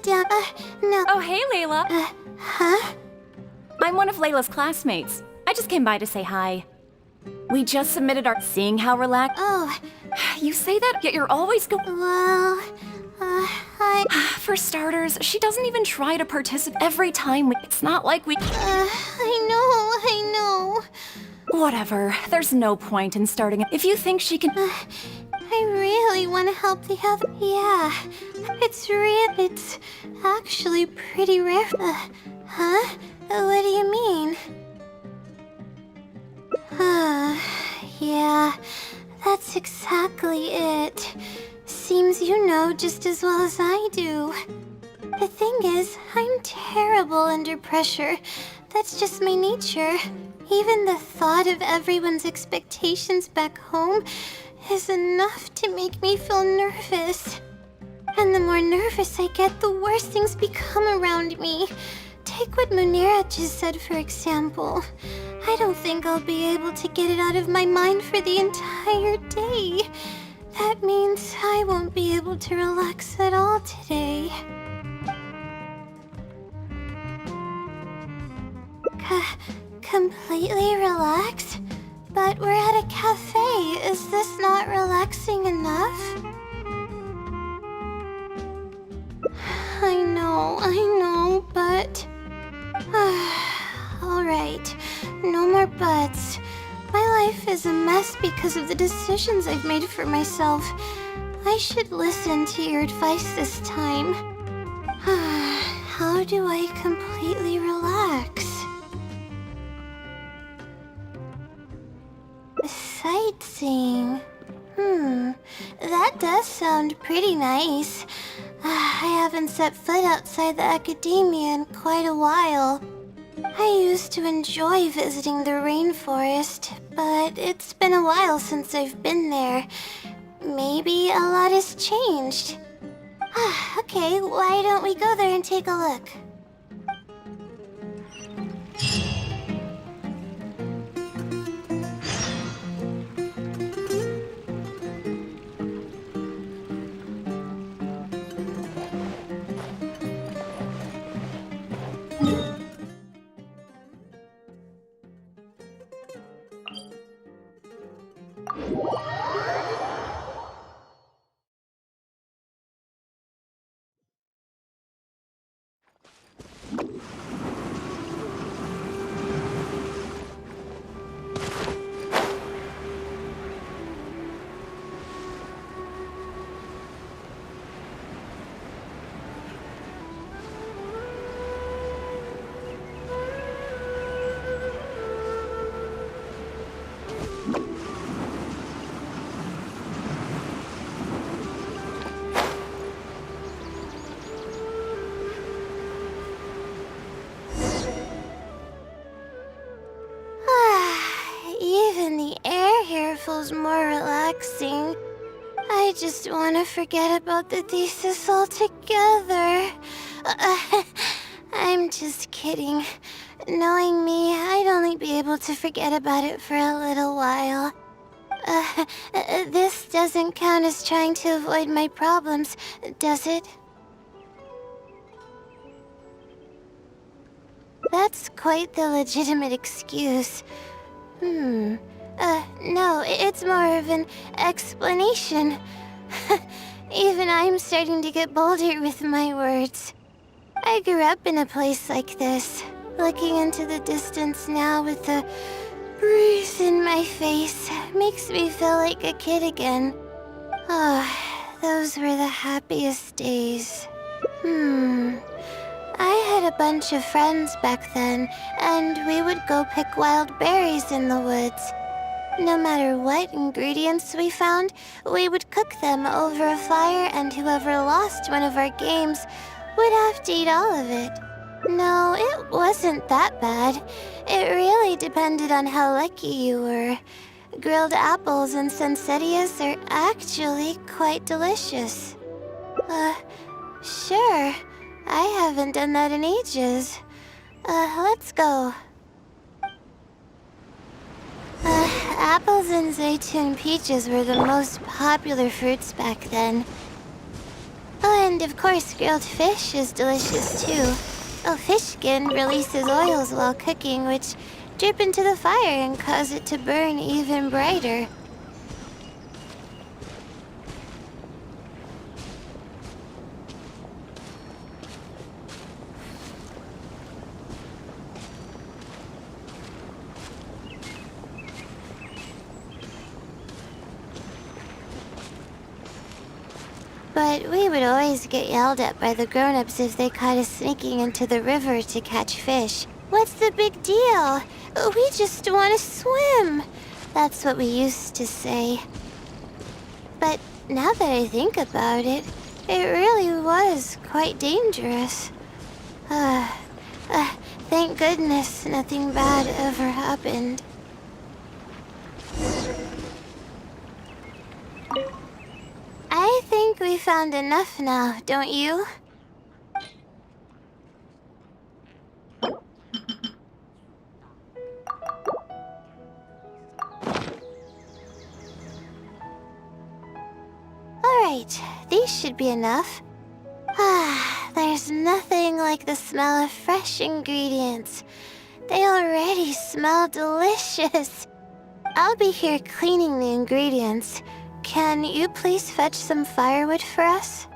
sit down. No. Oh, hey, Layla. Huh? I'm one of Layla's classmates. I just came by to say hi. We just submitted our... Seeing how relaxed... Oh. You say that, yet you're always Well, For starters, she doesn't even try to participate every time we... It's not like we... I know. Whatever. There's no point in starting it. If you think she can... I really want to help the other. Yeah. It's actually pretty rare. Huh? What do you mean? Yeah. That's exactly it. Seems you know just as well as I do. The thing is, I'm terrible under pressure. That's just my nature. Even the thought of everyone's expectations back home is enough to make me feel nervous. And the more nervous I get, the worse things become around me. Take what Munira just said, for example. I don't think I'll be able to get it out of my mind for the entire day. That means I won't be able to relax at all today. Completely relax? But we're at a cafe. Is this not relaxing enough? I know, but... Alright, no more buts. My life is a mess because of the decisions I've made for myself. I should listen to your advice this time. How do I completely relax? Sightseeing. That does sound pretty nice. I haven't set foot outside the academia in quite a while. I used to enjoy visiting the rainforest, but it's been a while since I've been there. Maybe a lot has changed. Okay, why don't we go there and take a look? Even the air here feels more relaxing. I just want to forget about the thesis altogether. I'm just kidding. Knowing me, I'd only be able to forget about it for a little while. This doesn't count as trying to avoid my problems, does it? That's quite the legitimate excuse. No, it's more of an explanation. Even I'm starting to get bolder with my words. I grew up in a place like this, looking into the distance now with the breeze in my face makes me feel like a kid again. Those were the happiest days. I had a bunch of friends back then, and we would go pick wild berries in the woods. No matter what ingredients we found, we would cook them over a fire, and whoever lost one of our games would have to eat all of it. No, it wasn't that bad. It really depended on how lucky you were. Grilled apples and poinsettias are actually quite delicious. Sure. I haven't done that in ages. Let's go. Apples and zaytun peaches were the most popular fruits back then. Oh, and of course, grilled fish is delicious too. Oh, fish skin releases oils while cooking, which drip into the fire and cause it to burn even brighter. But we would always get yelled at by the grown-ups if they caught us sneaking into the river to catch fish. What's the big deal? We just want to swim. That's what we used to say. But now that I think about it, it really was quite dangerous. Thank goodness nothing bad ever happened. I think we found enough now, don't you? Alright, these should be enough. There's nothing like the smell of fresh ingredients. They already smell delicious. I'll be here cleaning the ingredients. Can you please fetch some firewood for us?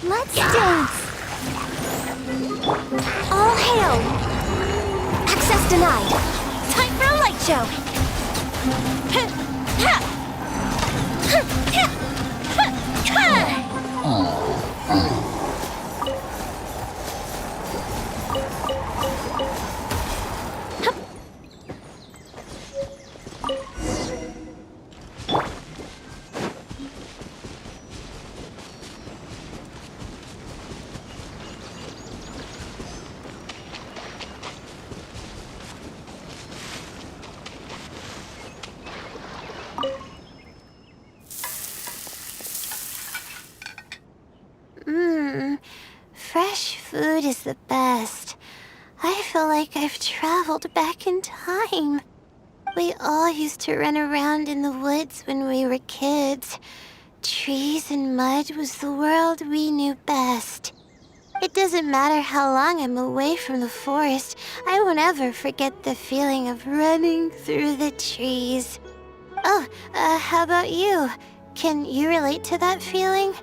Let's dance! All hail! Access denied! Time for a light show! Fresh food is the best. I feel like I've traveled back in time. We all used to run around in the woods when we were kids. Trees and mud was the world we knew best. It doesn't matter how long I'm away from the forest, I won't ever forget the feeling of running through the trees. Oh, how about you? Can you relate to that feeling?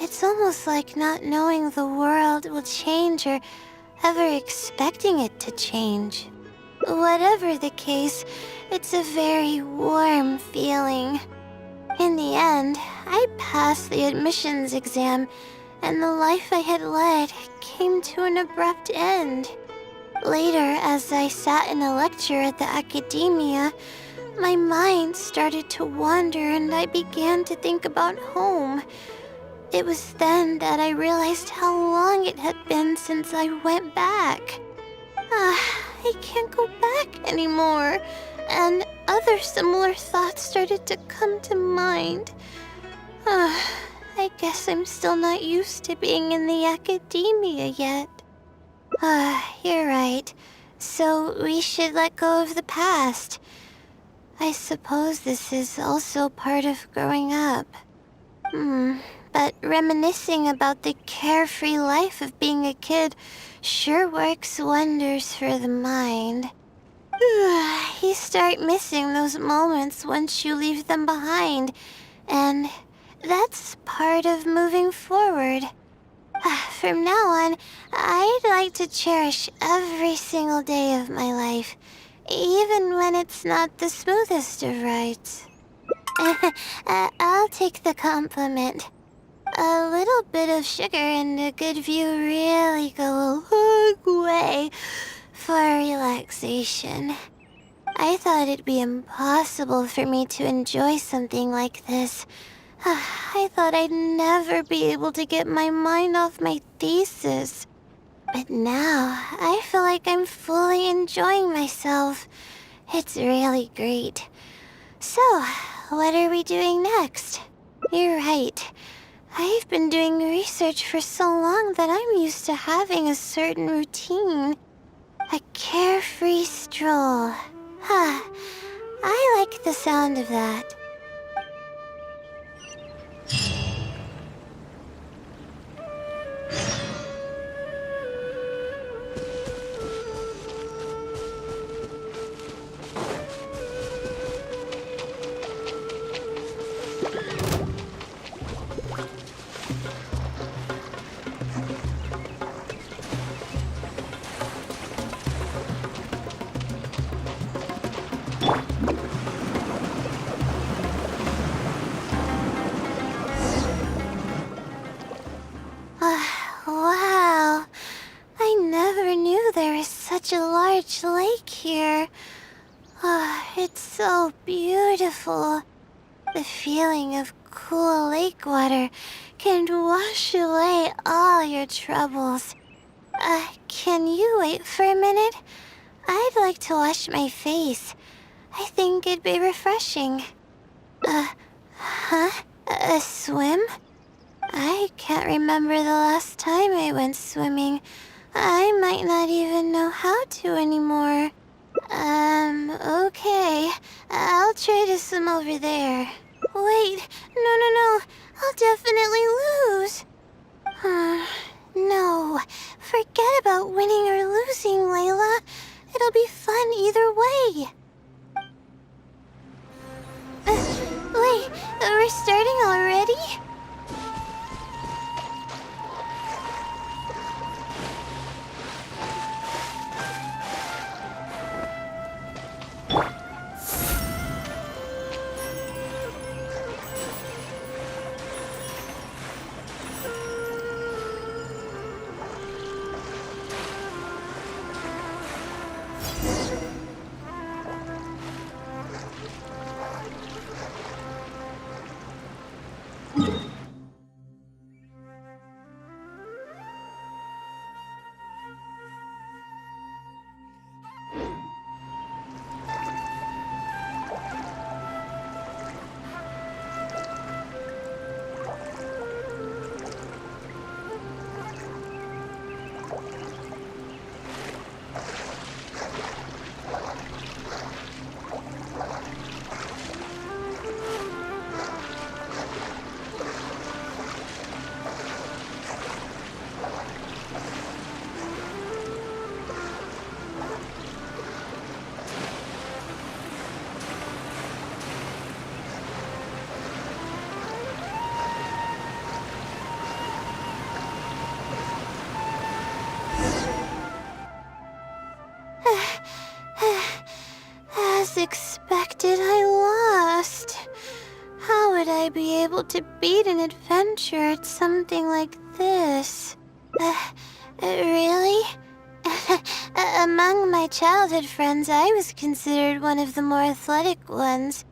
It's almost like not knowing the world will change or ever expecting it to change. Whatever the case, it's a very warm feeling. In the end, I passed the admissions exam, and the life I had led came to an abrupt end. Later, as I sat in a lecture at the academia, my mind started to wander and I began to think about home. It was then that I realized how long it had been since I went back. I can't go back anymore, and other similar thoughts started to come to mind. I guess I'm still not used to being in the academia yet. You're right. So we should let go of the past. I suppose this is also part of growing up. But reminiscing about the carefree life of being a kid sure works wonders for the mind. You start missing those moments once you leave them behind, and that's part of moving forward. From now on, I'd like to cherish every single day of my life, even when it's not the smoothest of rides. I'll take the compliment. A little bit of sugar and a good view really go a long way for relaxation. I thought it'd be impossible for me to enjoy something like this. I thought I'd never be able to get my mind off my thesis. But now, I feel like I'm fully enjoying myself. It's really great. So, what are we doing next? You're right. I've been doing research for so long that I'm used to having a certain routine. A carefree stroll. I like the sound of that. Wow. I never knew there was such a large lake here. It's so beautiful. The feeling of cool lake water can wash away all your troubles. Can you wait for a minute? I'd like to wash my face. I think it'd be refreshing. A swim? I can't remember the last time I went swimming. I might not even know how to anymore. Okay. I'll try to swim over there. Wait, no. I'll definitely lose. No. Forget about winning or losing, Layla. It'll be fun either way. Wait, we're starting already? As expected, I lost. How would I be able to beat an adventure at something like this? Really? Among my childhood friends, I was considered one of the more athletic ones.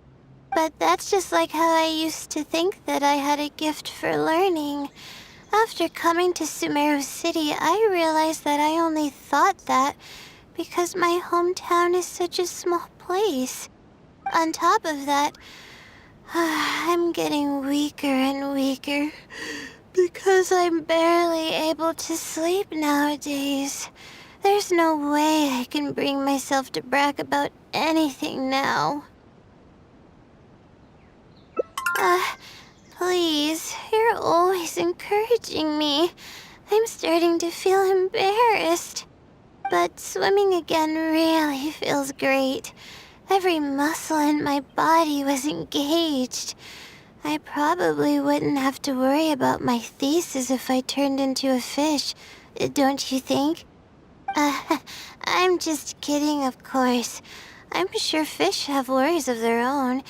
But that's just like how I used to think that I had a gift for learning. After coming to Sumeru City, I realized that I only thought that because my hometown is such a small place. On top of that, I'm getting weaker and weaker because I'm barely able to sleep nowadays. There's no way I can bring myself to brag about anything now. Please, you're always encouraging me. I'm starting to feel embarrassed. But swimming again really feels great. Every muscle in my body was engaged. I probably wouldn't have to worry about my thesis if I turned into a fish, don't you think? I'm just kidding, of course. I'm sure fish have worries of their own.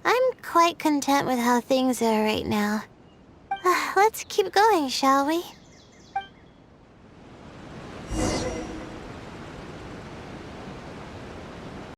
I'm quite content with how things are right now. Let's keep going, shall we?